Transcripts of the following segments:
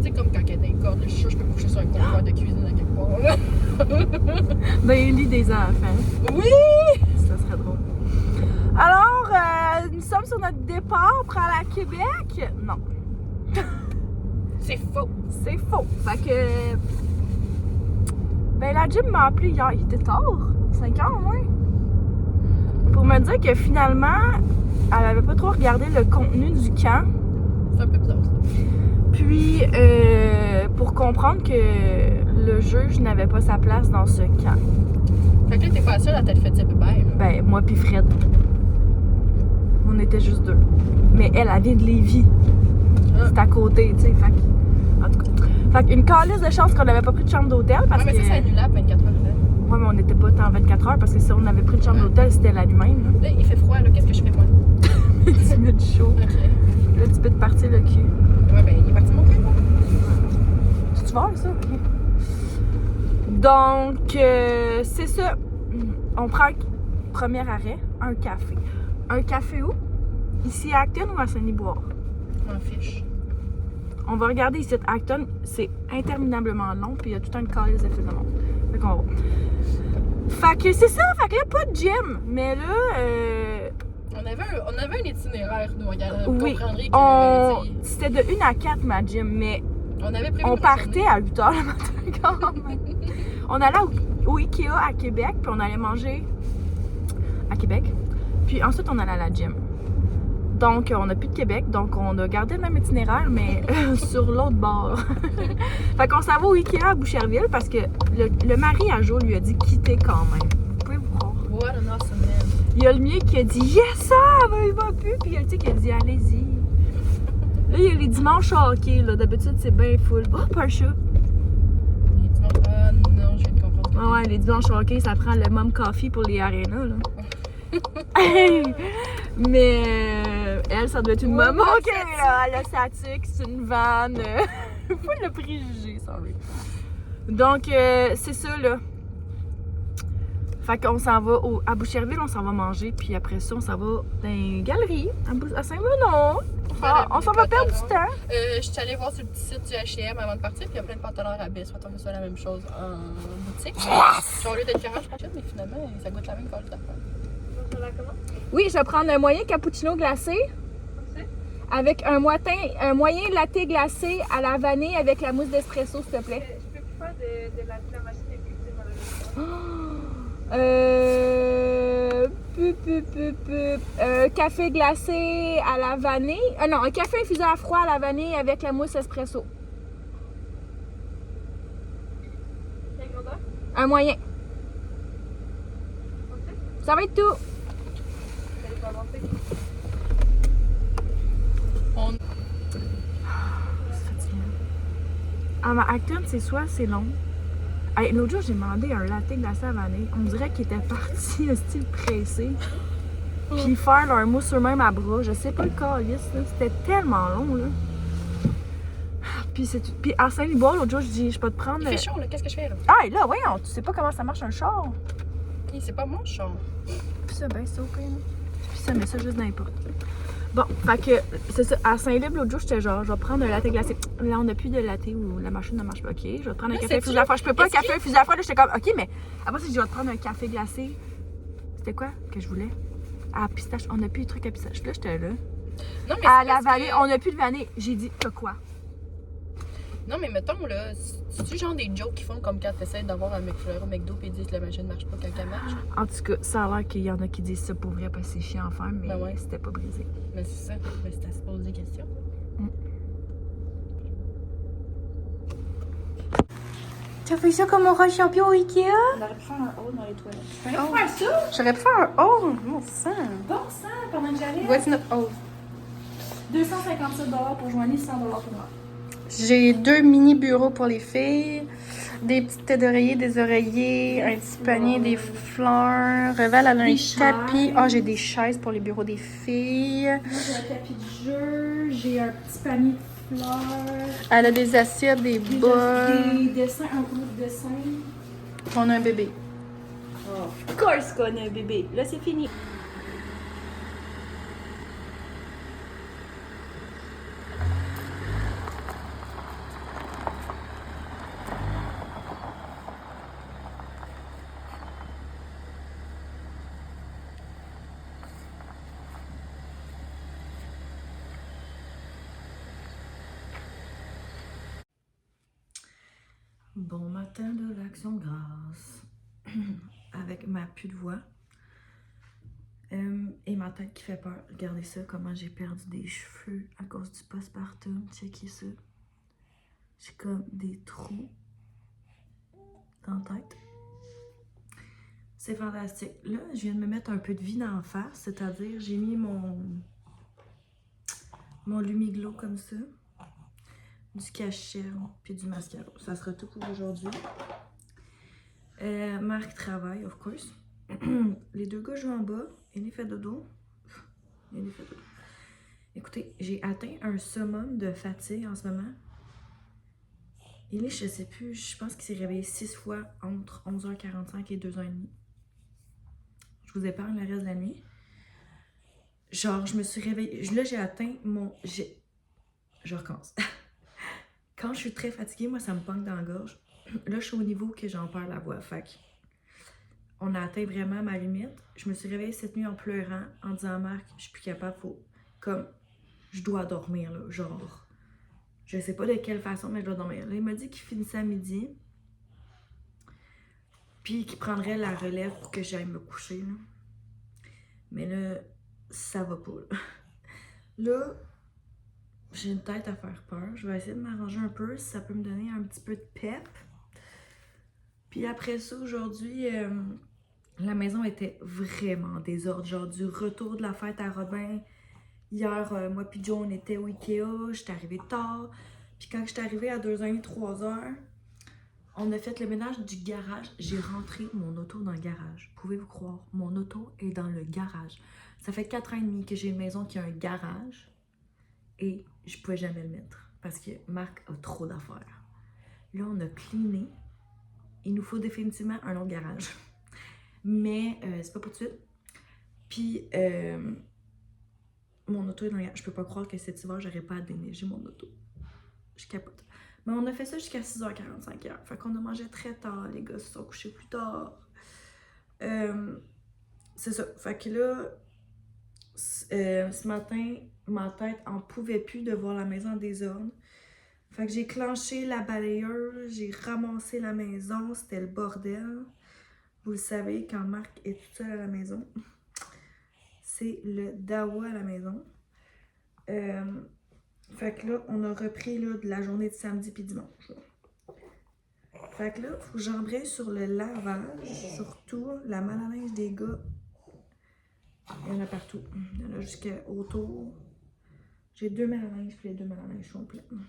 C'est comme quand elle est dans les cordes, je suis sûre que je peux coucher sur un comptoir de cuisine à quelque part. Là. Dans les lits des enfants. Oui! Ça serait drôle. Alors, nous sommes sur notre départ pour aller à Québec. Non. C'est faux. C'est faux. Fait que... Ben, la gym m'a appelé hier. Il était tard. 5 heures au moins. Pour me dire que finalement, elle avait pas trop regardé le contenu du camp. C'est un peu bizarre, ça. Puis, pour comprendre que le juge n'avait pas sa place dans ce camp. Fait que là, t'es pas seule à t'être fait dire bye. Ben, moi puis Fred. On était juste deux. Mais elle vient de Lévis. C'est à côté, tu sais. Fait que, en tout cas. Fait qu'une calisse de chance qu'on n'avait pas pris de chambre d'hôtel parce mais que... ça, c'est annulable 24 heures. Là. Ouais, mais on n'était pas en 24 heures parce que si on avait pris de chambre d'hôtel, c'était la nuit même. Là, il fait froid, là. Qu'est-ce que je fais, moi? Tu mets du chaud. Ok. Là, tu peux te partir le cul. Ouais, ben, il est parti mon cul, moi. Tu vois ça? OK. Donc, c'est ça. On prend premier arrêt, un café. Un café où? Ici à Acton ou à Saint-Liboire? Je m'en fiche. On va regarder ici à Acton. C'est interminablement long, puis il y a tout un calice de fils de monde. Fait qu'on va. Fait que c'est ça. Fait que là, pas de gym. Mais là, On avait un itinéraire, nous, regarde. Vous oui, comprendrez que... c'était de 1 à 4 ma gym, mais On avait prévu on une partait journée. à 8 h le matin quand même. On allait au Ikea à Québec, puis on allait manger à Québec. Puis ensuite, on allait à la gym. Donc, on n'a plus de Québec, donc on a gardé le même itinéraire, mais sur l'autre bord. Fait qu'on s'en va au Ikea à Boucherville parce que le mari à Jo lui a dit quitter quand même. Vous pouvez vous croire. What an awesome man. Il y a le mien qui a dit yes, ça il va plus. Puis il y a le tien qui a dit allez-y. Là, il y a les dimanches à hockey, là. D'habitude, c'est bien full. Oh, pas un chat. Il dit, ah non, je viens de comprendre. Ah ouais, les dimanches à hockey, ça prend le mom coffee pour les arénas, là. Mais elle, ça doit être une Ouais, maman. ouais, OK, là, elle a sa tuque, c'est une vanne. Faut le préjuger, sorry. Donc, c'est ça, là. Fait qu'on s'en va à Boucherville, on s'en va manger, puis après ça, on s'en va dans une galerie à Saint-Bruno. On s'en va perdre du temps. Je suis allée voir sur le petit site du H&M avant de partir, puis il y a plein de pantalons à rabais. Soit on fait ça la même chose en boutique. Genre, au lieu d'être 40, je pense, mais finalement, ça goûte la même chose d'affaires. Oui, je vais prendre un moyen cappuccino glacé. Avec un moyen latte glacé à la vanille avec la mousse d'espresso, s'il te plaît. Je peux plus faire de la machine à cuisiner, malheureusement. Café glacé à la vanille. Non, un café infusé à froid à la vanille avec la mousse espresso. Quel grandeur? Un moyen. Ok. Ça va être tout. Ça dépend avancer. Ah, ma Acton, c'est soit c'est long. Hey, l'autre jour, j'ai demandé un latte glacé à la vanille. On dirait qu'il était parti, un style pressé. Puis faire leur mousse sur même à bras. Je sais pas le calice, là. C'était tellement long, là. Puis, puis à Saint-Liboire, l'autre jour, je dis, je peux te prendre. Il fait chaud, là. Qu'est-ce que je fais, là? Ah, et là, voyons, tu sais pas comment ça marche un char. C'est pas mon char. Puis ça, ben, c'est OK, là. Puis ça, mais ça, juste n'importe. Bon, fait que, c'est ça. À Saint-Libre, l'autre jour, j'étais genre, je vais prendre un latte glacé. Là, on n'a plus de latte ou la machine ne marche pas. OK, je vais te prendre un café infusé à froid. Je peux pas un café infusé à froid. Là, j'étais comme, OK, mais après, si je vais te prendre un café glacé. C'était quoi que je voulais? Ah, pistache. On n'a plus de trucs à pistache. Là, j'étais là. Non, mais À la vanille, on n'a plus de vanille. J'ai dit, t'as quoi? Non, mais mettons, là, c'est-tu genre des jokes qui font comme quand t'essaies d'avoir un McFlurry au McDo et ils disent que la machine marche pas quand elle marche? En tout cas, ça a l'air qu'il y en a qui disent ça pour vrai parce que c'est chiant à faire, mais Ben ouais. c'était pas brisé. Mais c'est ça. Mais c'est à se poser des questions. T'as fait ça comme un roi champion au Ikea? On aurait pu faire un haul dans les toilettes. Oh. faire ça? J'aurais pu faire un haul, mon sang. Bon sang, pendant que j'allais. Voici notre haul. 257 $ pour Joanie, 100 $ pour moi. J'ai 2 mini bureaux pour les filles, des petites têtes d'oreiller, des oreillers, un petit panier, des fleurs. Reval, elle a un tapis. Ah, j'ai des chaises pour les bureaux des filles. Moi, j'ai un tapis de jeu, j'ai un petit panier de fleurs, Elle a des assiettes, des bols. des dessins, un groupe de dessins. On a un bébé. Of course qu'on a un bébé. Là, c'est fini. Bon matin de l'Action de Grâce. Avec ma pute de voix. Et ma tête qui fait peur. Regardez ça, comment j'ai perdu des cheveux à cause du postpartum. Checkez ça. J'ai comme des trous dans la tête. C'est fantastique. Là, je viens de me mettre un peu de vie dans la face, c'est-à-dire j'ai mis mon Lumiglo comme ça, du cache-cils puis du mascara. Ça sera tout pour aujourd'hui. Marc travaille, of course. Les deux gars jouent en bas. Il est fait dodo. Il est fait dodo. Écoutez, j'ai atteint un summum de fatigue en ce moment. Il est, je sais plus, je pense qu'il s'est réveillé 6 fois entre 11h45 et 2h30. Je vous épargne le reste de la nuit. Genre, je me suis réveillée. Là, j'ai atteint mon... Je recommence. Quand je suis très fatiguée, moi, ça me pogne dans la gorge. Là, je suis au niveau que j'en perds la voix. Fait que on a atteint vraiment ma limite. Je me suis réveillée cette nuit en pleurant, en disant à Marc, je suis plus capable, comme, je dois dormir, là, genre. Je sais pas de quelle façon, mais je dois dormir. Là, il m'a dit qu'il finissait à midi. Puis qu'il prendrait la relève pour que j'aille me coucher, là. Mais là, ça va pas, là. Là, j'ai une tête à faire peur. Je vais essayer de m'arranger un peu, si ça peut me donner un petit peu de pep. Puis après ça, aujourd'hui, la maison était vraiment en désordre. Genre du retour de la fête à Robin. Hier, moi puis Joe, on était au Ikea. J'étais arrivée tard. Puis quand j'étais arrivée à 2h30, 3h, on a fait le ménage du garage. J'ai rentré mon auto dans le garage. Pouvez-vous croire? Mon auto est dans le garage. Ça fait 4 ans et demi que j'ai une maison qui a un garage. Et je pouvais jamais le mettre. Parce que Marc a trop d'affaires. Là, on a cleané. Il nous faut définitivement un autre garage. Mais c'est pas pour tout de suite. Puis, mon auto est dans le garage. Je peux pas croire que cet hiver, j'aurais pas à déneiger mon auto. Je capote. Mais on a fait ça jusqu'à 6h45 hier. Fait qu'on a mangé très tard. Les gars se sont couchés plus tard. C'est ça. Fait que là, ce matin, ma tête en pouvait plus de voir la maison en désordre. Fait que j'ai clenché la balayeuse, j'ai ramassé la maison, c'était le bordel. Vous le savez, quand Marc est tout seul à la maison, c'est le dawa à la maison. Fait que là, on a repris là, de la journée de samedi puis dimanche. Fait que là, il faut que j'embraye sur le lavage, surtout la malle à linge des gars. Il y en a partout. Il y en a jusqu'autour. J'ai 2 malles à linge puis les 2 malles à linge sont pleines.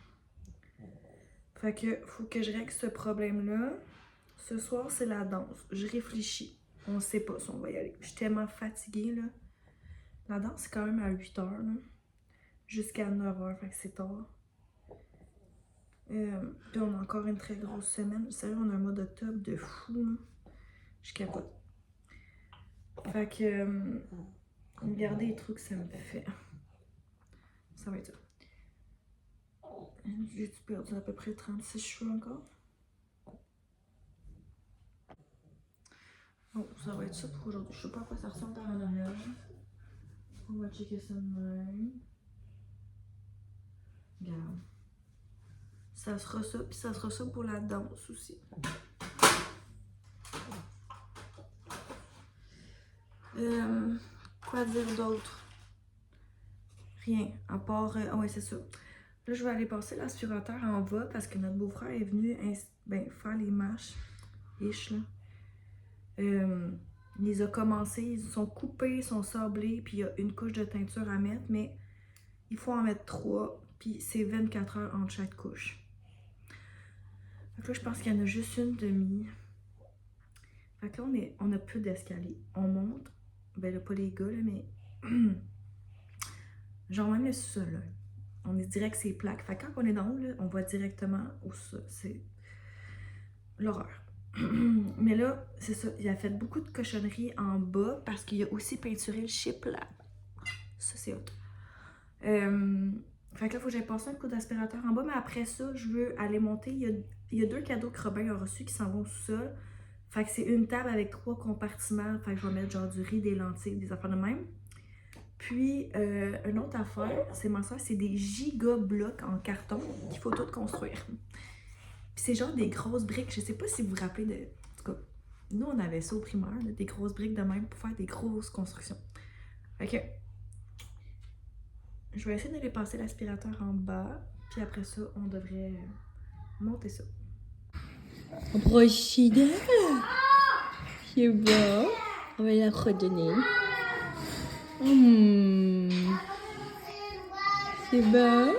Fait que faut que je règle ce problème-là. Ce soir, c'est la danse. Je réfléchis. On sait pas si on va y aller. Je suis tellement fatiguée, là. La danse, c'est quand même à 8h, là. Jusqu'à 9h, fait que c'est tard. Puis on a encore une très grosse semaine. Vous savez, on a un mois d'octobre de fou, là. Je capote. Fait que... regardez les trucs que ça me fait. Ça va être ça. J'ai perdu à peu près 36 cheveux encore. Bon, ça va être ça pour aujourd'hui. Je sais pas à quoi ça ressemble dans en arrière. On va checker ça de même. Regarde. Ça sera ça, puis ça sera ça pour la danse aussi. Quoi dire d'autre? Rien, à part... ah ouais, c'est ça. Là, je vais aller passer l'aspirateur en bas parce que notre beau-frère est venu faire les marches. Ish, là. Il les a commencés, ils sont coupés, ils sont sablés, puis il y a une couche de teinture à mettre, mais il faut en mettre 3, puis c'est 24 heures entre chaque couche. Donc là, je pense qu'il y en a juste une demi. Fait que là, on a peu d'escalier. On monte, ben là, pas les gars, là, mais genre même le sous-sol, là. On est direct ces plaques. Fait que quand on est dans haut, là, on voit directement au sol. C'est l'horreur. Mais là, c'est ça. Il a fait beaucoup de cochonneries en bas parce qu'il a aussi peinturé le chip là. Ça, c'est autre. Fait que là, il faut que j'aille passer un coup d'aspirateur en bas. Mais après ça, je veux aller monter. Il y a 2 cadeaux que Robin a reçus qui s'en vont au sous-sol. Fait que c'est une table avec 3 compartiments. Fait que je vais mettre genre du riz, des lentilles, des affaires de même. Puis, une autre affaire, c'est ma soeur, c'est des giga blocs en carton qu'il faut tout construire. Puis c'est genre des grosses briques. Je sais pas si vous vous rappelez de... En tout cas, nous, on avait ça au primaire, là, des grosses briques de même pour faire des grosses constructions. Fait que... Je vais essayer d'aller passer l'aspirateur en bas. Puis après ça, on devrait monter ça. Brochida! C'est bon. On va la redonner. C'est bon.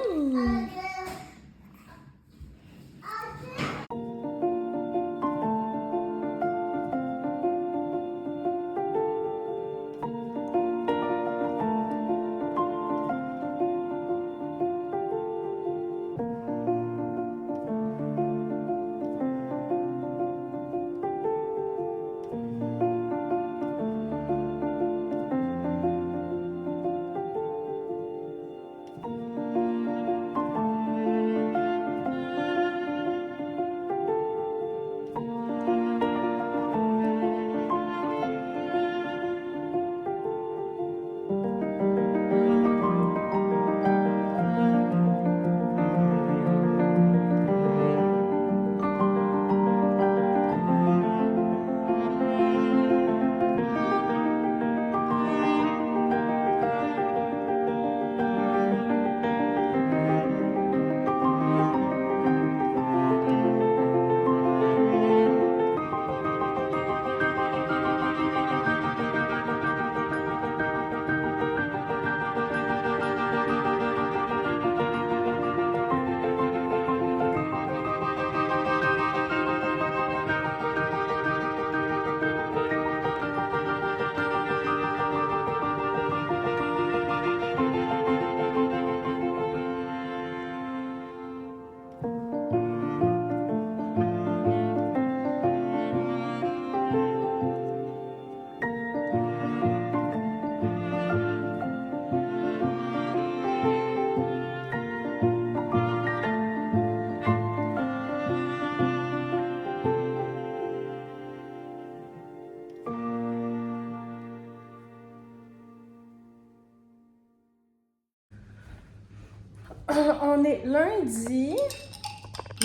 On est lundi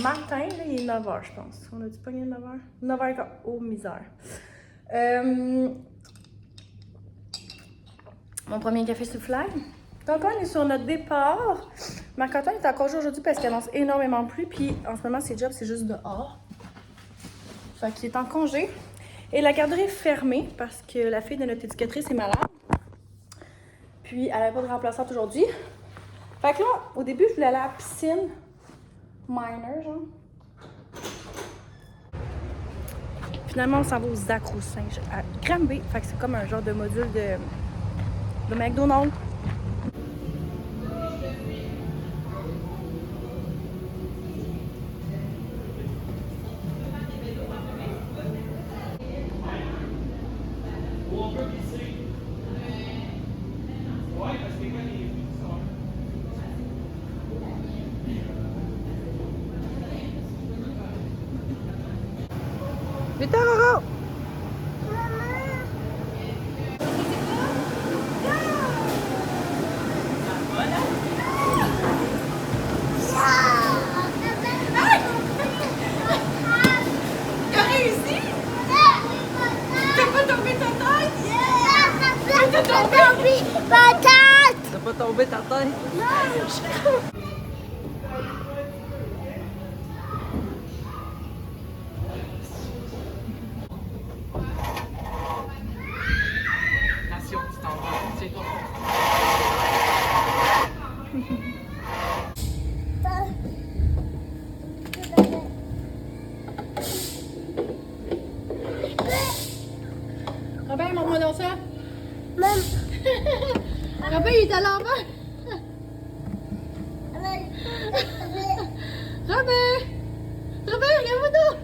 matin, là, il est 9h, je pense. On a-tu pogné 9h? 9h15. Oh, misère. Mon premier café soufflé. Donc, on est sur notre départ. Marc-Antoine est en congé aujourd'hui parce qu'il annonce énormément de pluie. Puis, en ce moment, ses jobs, c'est juste dehors. Fait qu'il est en congé. Et la garderie est fermée parce que la fille de notre éducatrice est malade. Puis, elle n'avait pas de remplaçante aujourd'hui. Fait que là, au début, je voulais aller à la piscine minor, genre. Finalement, on s'en va aux Acro-Singes à Granby. Fait que c'est comme un genre de module de McDonald's. Vite, Roro! T'as réussi? T'as pas tombé ta tête? T'as tombé ma tête! T'as pas tombé ta tête? Non! Robin, montre-moi dans ça. Robin, il est à l'envers. Robin! Robin, regarde-moi donc.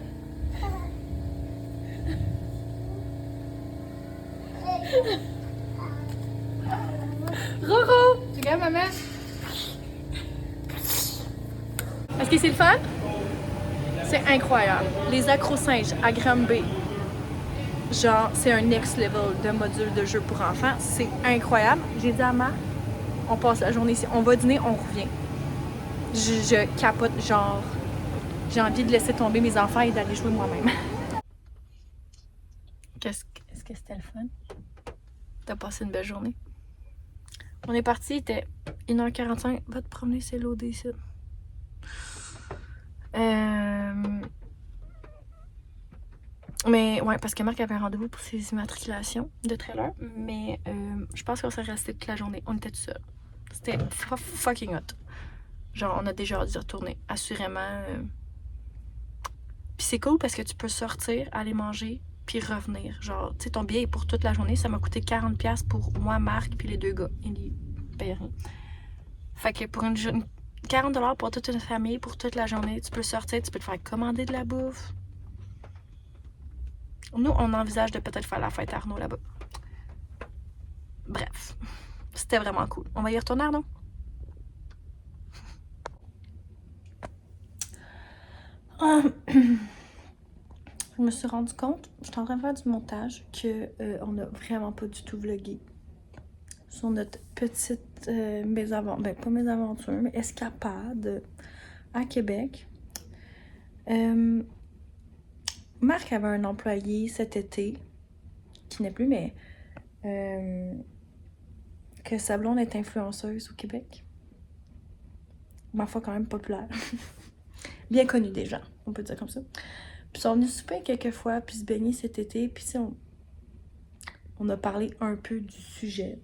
Roro! Tu regardes maman? Est-ce que c'est le fun? C'est incroyable. Les Acro-Singes à Granby. Genre, c'est un next level de module de jeu pour enfants. C'est incroyable. J'ai dit à Marc, on passe la journée ici. On va dîner, on revient. Je capote, genre. j'ai envie de laisser tomber mes enfants et d'aller jouer moi-même. Est-ce que c'était le fun? T'as passé une belle journée? On est parti, il était 1h45. Va te promener, c'est loadé ça. Mais ouais, parce que Marc avait un rendez-vous pour ses immatriculations de trailer. Mais je pense qu'on s'est resté toute la journée. On était tout seuls. C'était fucking hot. Genre, on a déjà hâte d'y retourner. Assurément. Puis c'est cool parce que tu peux sortir, aller manger, puis revenir. Genre, tu sais, ton billet est pour toute la journée. Ça m'a coûté 40$ pour moi, Marc, puis les 2 gars. Ils payent rien. Fait que pour 40$ pour toute une famille, pour toute la journée, tu peux sortir, tu peux te faire commander de la bouffe. Nous, on envisage de peut-être faire la fête à Arnaud là-bas. Bref, c'était vraiment cool. On va y retourner, Arnaud? Je me suis rendu compte, je suis en train de faire du montage, qu'on n'a vraiment pas du tout vlogué sur notre petite mésaventure, ben pas mésaventure, mais escapade à Québec. Marc avait un employé cet été, qui n'est plus, mais que sa blonde est influenceuse au Québec. Ma foi, quand même populaire. Bien connue des gens, on peut dire comme ça. Puis ils sont venus souper quelques fois, puis se baigner cet été, puis on a parlé un peu du sujet,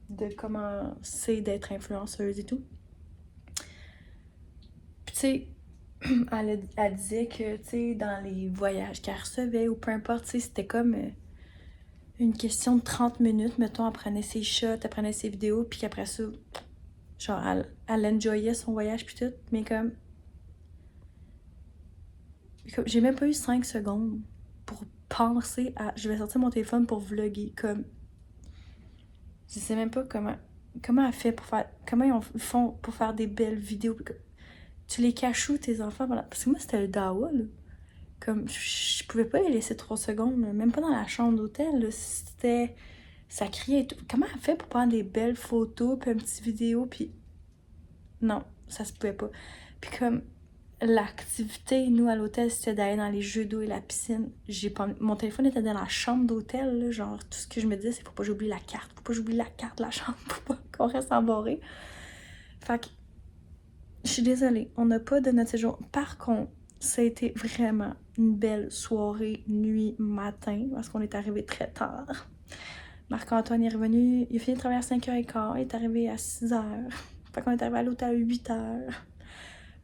de comment c'est d'être influenceuse et tout. Puis tu sais, elle disait que, tu sais, dans les voyages qu'elle recevait, ou peu importe, tu sais, c'était comme une question de 30 minutes, mettons, elle prenait ses shots, elle prenait ses vidéos, puis qu'après ça, genre, elle enjoyait son voyage, puis tout, mais comme j'ai même pas eu 5 secondes pour penser à je vais sortir mon téléphone pour vlogger, comme je sais même pas comment elle fait pour faire, comment ils font pour faire des belles vidéos. Tu les caches où tes enfants? Voilà. Parce que moi c'était le dawa là. Comme je pouvais pas les laisser 3 secondes, là. Même pas dans la chambre d'hôtel, là. C'était, ça criait et tout. Comment elle fait pour prendre des belles photos puis une petite vidéo, puis non, ça se pouvait pas. Puis comme l'activité, nous, à l'hôtel, c'était d'aller dans les jeux d'eau et la piscine. Mon téléphone était dans la chambre d'hôtel, là, genre, tout ce que je me disais, c'est faut pas que j'oublie la carte. Faut pas que j'oublie la carte de la chambre pour pas qu'on reste embarré. Fait que, je suis désolée, on n'a pas de notre séjour. Par contre, ça a été vraiment une belle soirée, nuit, matin, parce qu'on est arrivé très tard. Marc-Antoine est revenu, il a fini de travailler à 5h15, il est arrivé à 6h. Fait qu'on est arrivé à l'hôtel à 8h.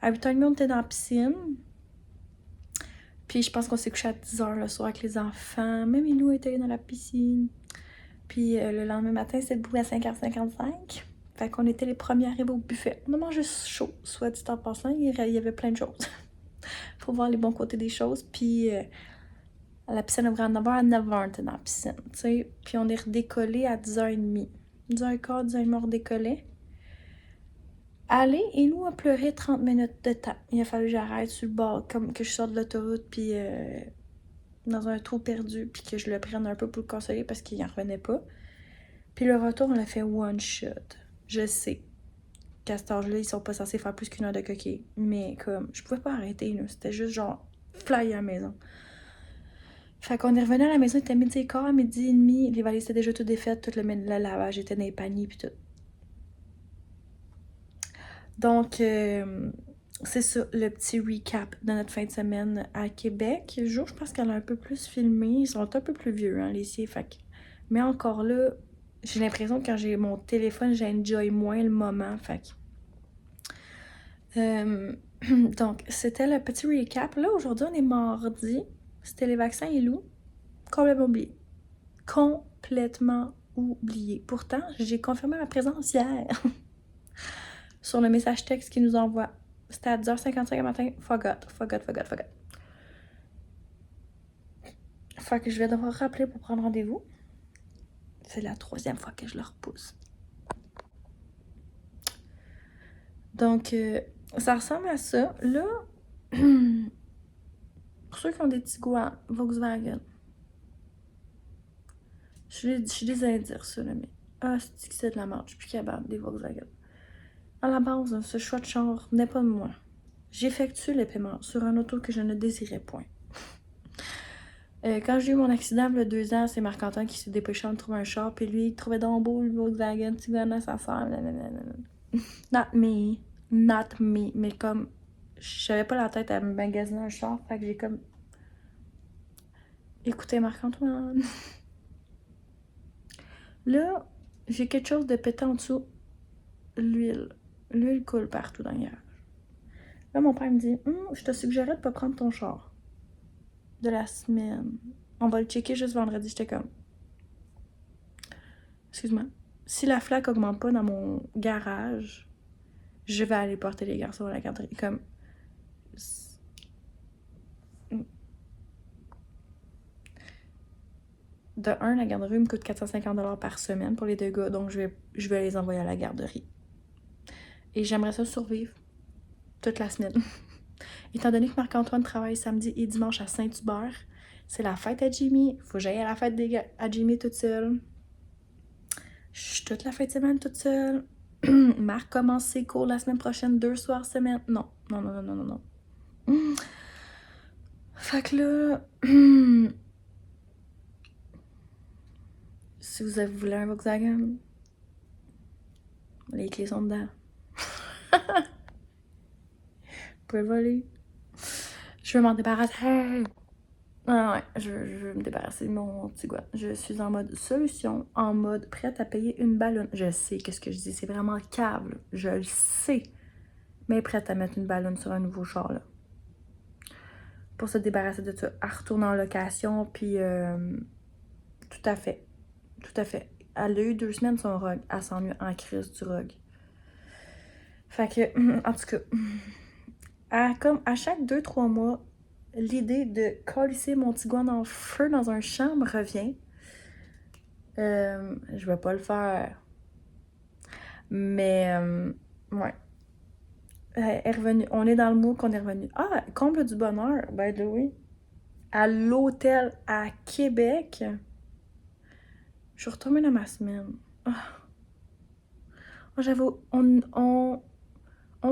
À 8h30, on était dans la piscine. Puis je pense qu'on s'est couché à 10h le soir avec les enfants. Même Ilou était dans la piscine. Puis le lendemain matin, c'était debout à 5h55. Fait qu'on était les premiers arrivés au buffet. On a mangé chaud, soit dit en passant. Il y avait plein de choses. Faut voir les bons côtés des choses. Puis la piscine ouvrait à 9h. À 9h, on était dans la piscine. T'sais. Puis on est redécollé à 10h30. 10h15, 10h30, on redécollait. Aller, et nous, a pleuré 30 minutes de temps. Il a fallu que j'arrête sur le bord, comme que je sorte de l'autoroute, puis dans un trou perdu, puis que je le prenne un peu pour le consoler parce qu'il n'en revenait pas. Puis le retour, on l'a fait one shot. Je sais qu'à cet âge-là, ils sont pas censés faire plus qu'1 heure de coquille. Mais comme, je pouvais pas arrêter, là. C'était juste genre, fly à la maison. Fait qu'on est revenu à la maison, il était 12h15, 12h30. Les valises étaient déjà toutes défaites, tout le lavage était dans les paniers, puis tout. Donc, c'est ça, le petit recap de notre fin de semaine à Québec. Jo, je pense qu'elle a un peu plus filmé. Ils sont un peu plus vieux, hein, les siens. Fait que... Mais encore là, j'ai l'impression que quand j'ai mon téléphone, j'enjoy moins le moment. Fait que... Donc, c'était le petit recap. Là, aujourd'hui, on est mardi. C'était les vaccins et loup. Complètement oublié. Complètement oublié. Pourtant, j'ai confirmé ma présence hier. Sur le message texte qu'il nous envoie. C'était à 10h55 le matin. Forgot. Fait que je vais devoir rappeler pour prendre rendez-vous. C'est la 3e fois que je le repousse. Donc, ça ressemble à ça. Là, pour ceux qui ont des Tiguan, Volkswagen. Je suis désolée de dire ça, là, mais... Ah, c'est de la merde. Je suis plus capable des Volkswagen. À la base, ce choix de char n'est pas de moi. j'effectue le paiement sur un auto que je ne désirais point. Quand j'ai eu mon accident, il y a 2 ans, c'est Marc-Antoine qui s'est dépêché de trouver un char, puis lui, il trouvait dans beau le Volkswagen, Tiguan à sa soeur, Not me. Not me. Mais comme, j'avais pas la tête à me magasiner un char, fait que j'ai comme... Écoutez, Marc-Antoine. Là, j'ai quelque chose de pété en dessous. L'huile. L'huile coule partout dans le garage. Là, mon père me dit, je te suggérais de pas prendre ton char de la semaine. On va le checker juste vendredi. J'étais comme, excuse-moi, si la flaque augmente pas dans mon garage, je vais aller porter les garçons à la garderie. Comme, de un, la garderie me coûte 450$ par semaine pour les 2 gars, donc je vais les envoyer à la garderie. Et j'aimerais ça survivre toute la semaine. Étant donné que Marc-Antoine travaille samedi et dimanche à Saint-Hubert, c'est la fête à Jimmy. Faut que j'aille à la fête à Jimmy toute seule. Je suis toute la fin de semaine toute seule. Marc commence ses cours la semaine prochaine, 2 soirs semaine. Non. Fait que là... si vous voulez un Volkswagen, les clés sont dedans. Vous pouvez le voler. Je veux m'en débarrasser. Ah ouais, je veux me débarrasser de mon Tiguan. Je suis en mode solution, en mode prête à payer une ballonne. Je sais qu'est-ce que je dis, c'est vraiment câble. Je le sais. Mais prête à mettre une ballonne sur un nouveau char, là. Pour se débarrasser de ça. À retourner en location, puis... tout à fait. Tout à fait. Elle a eu 2 semaines son ROG. Elle s'ennuie en crise du ROG. Fait que, en tout cas, comme à chaque 2-3 mois, l'idée de colisser mon Tiguan en feu dans un champ me revient. Je vais pas le faire. Mais, ouais. Elle est revenue. On est dans le mood qu'on est revenu. Ah, comble du bonheur, by the way. À l'hôtel à Québec. Je suis retournée dans ma semaine. J'avoue, on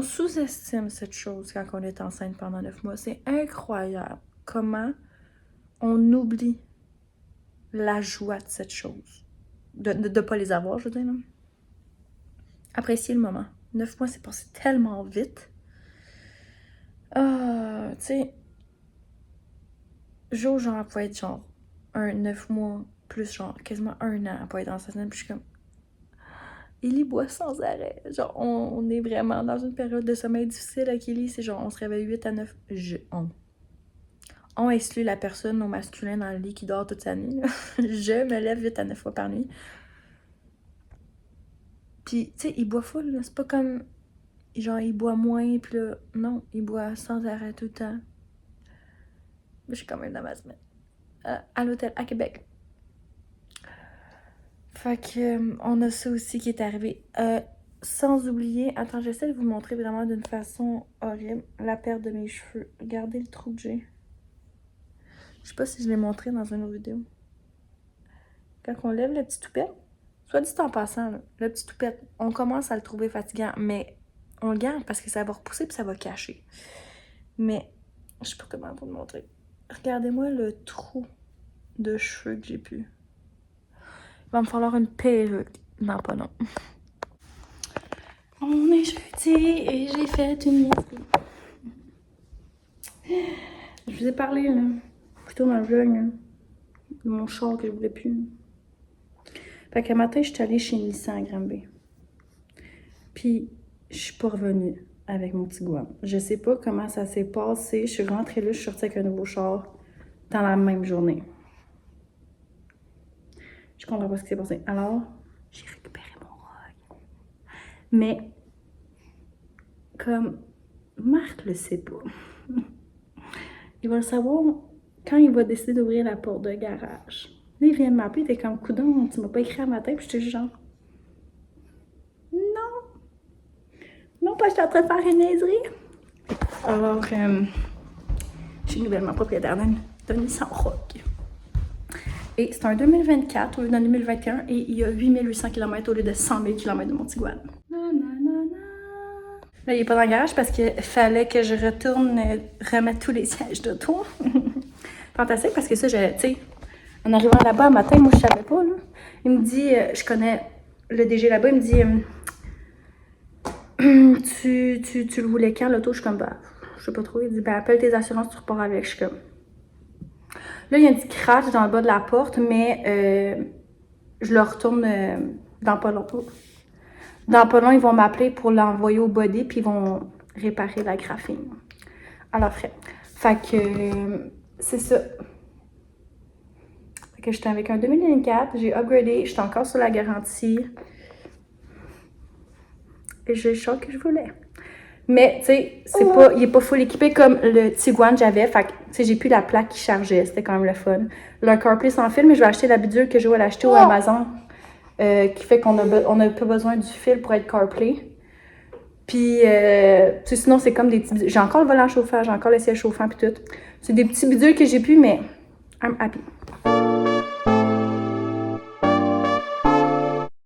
sous-estime cette chose quand on est enceinte pendant 9 mois. C'est incroyable comment on oublie la joie de cette chose. De pas les avoir, je veux dire. Là. Apprécier le moment. 9 mois, c'est passé tellement vite. Tu sais, Jo, genre, pouvait être genre un 9 mois plus genre quasiment 1 an à pas être dans sa semaine. Puis je suis comme... Ellie boit sans arrêt. Genre, on est vraiment dans une période de sommeil difficile avec Ellie. C'est genre, on se réveille 8 à 9... On exclut la personne au masculin dans le lit qui dort toute sa nuit. Je me lève 8 à 9 fois par nuit. Puis, tu sais, il boit full, là. C'est pas comme... Genre, il boit moins, puis là... Non, il boit sans arrêt tout le temps. Je suis quand même dans ma semaine. À l'hôtel à Québec. Fait que, on a ça aussi qui est arrivé. Sans oublier... Attends, j'essaie de vous montrer vraiment d'une façon horrible la perte de mes cheveux. Regardez le trou que j'ai. Je sais pas si je l'ai montré dans une autre vidéo. Quand on lève le petit toupette, soit dit en passant, là, le petit toupette, on commence à le trouver fatigant, mais on le garde parce que ça va repousser puis ça va cacher. Mais, je sais pas comment vous le montrer. Regardez-moi le trou de cheveux que j'ai pu. Il va me falloir une perruque. Non, pas non. On est jeudi et j'ai fait une niaiserie. Je vous ai parlé, là, plutôt dans le vlog, là, de mon char que je voulais plus. Fait qu'un matin, je suis allée chez Nissan à Granby. Puis, je suis pas revenue avec mon Tiguan. Je sais pas comment ça s'est passé. Je suis rentrée là, je suis sortie avec un nouveau char dans la même journée. Je comprends pas ce qui s'est passé. Alors, j'ai récupéré mon ROG. Mais, comme Marc le sait pas, il va le savoir quand il va décider d'ouvrir la porte de garage. Là, il vient de m'appeler, il était comme coudon, tu m'as pas écrit à matin, puis j'étais genre non, pas, j'étais en train de faire une niaiserie. Alors, je suis nouvellement propriétaire d'un Nissan Rogue. Et c'est un 2024 au lieu d'un 2021 et il y a 8800 km au lieu de 100 000 km de mon Tiguan. Là, il est pas dans le garage parce qu'il fallait que je retourne remettre tous les sièges d'auto. Fantastique parce que ça, tu sais, en arrivant là-bas un matin, moi, je savais pas, là. Il me dit, je connais le DG là-bas, il me dit, tu le voulais quand, l'auto? Je suis comme, bah, je sais pas trop. Il dit, ben, appelle tes assurances, tu repars avec. Je suis comme... Là, il y a un petit crash dans le bas de la porte, mais je le retourne dans pas long. Dans pas long, ils vont m'appeler pour l'envoyer au body, puis ils vont réparer la graphine. Alors, fait que c'est ça. Fait que j'étais avec un 2024, j'ai upgradé, j'étais encore sur la garantie. Et j'ai le choix que je voulais. Mais, tu sais, il est pas full équipé comme le Tiguan que j'avais. Fait que, tu sais, j'ai plus la plaque qui chargeait. C'était quand même le fun. Le CarPlay sans fil, mais je vais acheter la bidule que je vais l'acheter au Amazon. Qui fait qu'on a pas besoin du fil pour être CarPlay. Puis, tu sais, sinon, c'est comme des petits bidules. J'ai encore le volant chauffant, j'ai encore le siège chauffant puis tout. C'est des petits bidules que j'ai plus, mais I'm happy.